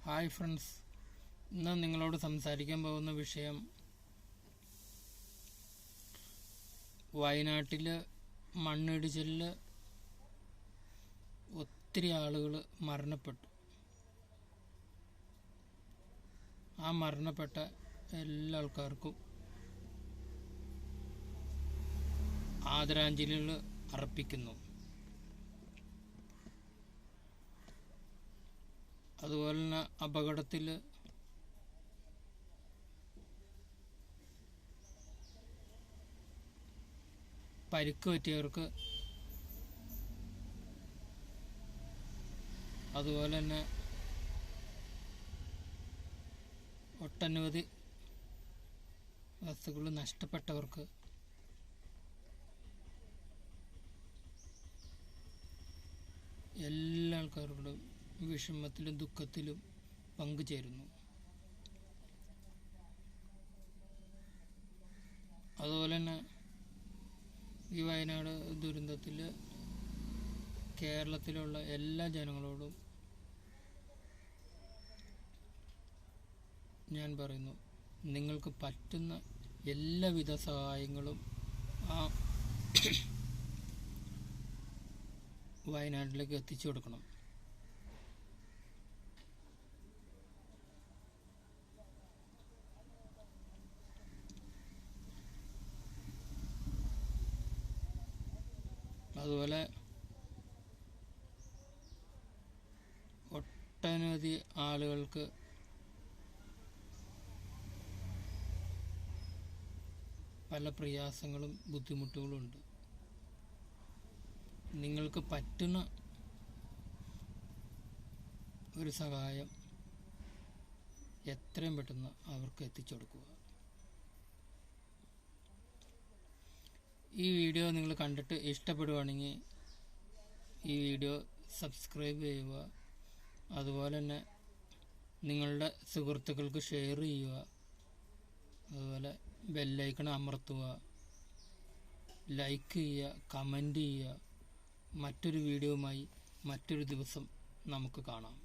Hi friends, ഇന്ന് നിങ്ങളോട് സംസാരിക്കാൻ പോകുന്ന വിഷയം വയനാട്ടിൽ മണ്ണിടിച്ചിലിൽ ഒത്തിരി ആളുകൾ മരണപ്പെട്ടു. ആ മരണപ്പെട്ട എല്ലാ ആൾക്കാർക്കും ആദരാഞ്ജലികൾ അർപ്പിക്കുന്നു. അതുപോലെ തന്നെ അപകടത്തിൽ പരിക്ക് പറ്റിയവർക്ക്, അതുപോലെ തന്നെ ഒട്ടനവധി വസ്തുക്കൾ നഷ്ടപ്പെട്ടവർക്ക് എല്ലാ ആൾക്കാരോടും വിഷമത്തിലും ദുഃഖത്തിലും പങ്കുചേരുന്നു. അതുപോലെ തന്നെ ഈ വയനാട് ദുരന്തത്തിൽ കേരളത്തിലുള്ള എല്ലാ ജനങ്ങളോടും ഞാൻ പറയുന്നു, നിങ്ങൾക്ക് പറ്റുന്ന എല്ലാവിധ സഹായങ്ങളും ആ വയനാട്ടിലേക്ക് എത്തിച്ചു കൊടുക്കണം. അതുപോലെ ഒട്ടനവധി ആളുകൾക്ക് പല പ്രയാസങ്ങളും ബുദ്ധിമുട്ടുകളും ഉണ്ട്. നിങ്ങൾക്ക് പറ്റുന്ന ഒരു സഹായം എത്രയും പെട്ടെന്ന് അവർക്ക് എത്തിച്ചു കൊടുക്കുക. ഈ വീഡിയോ നിങ്ങൾ കണ്ടിട്ട് ഇഷ്ടപ്പെടുകയാണെങ്കിൽ ഈ വീഡിയോ സബ്സ്ക്രൈബ് ചെയ്യുക. അതുപോലെ തന്നെ നിങ്ങളുടെ സുഹൃത്തുക്കൾക്ക് ഷെയർ ചെയ്യുക. അതുപോലെ ബെല്ലൈക്കൺ അമർത്തുക, ലൈക്ക് ചെയ്യുക, കമൻറ്റ് ചെയ്യുക. മറ്റൊരു വീഡിയോയുമായി മറ്റൊരു ദിവസം നമുക്ക് കാണാം.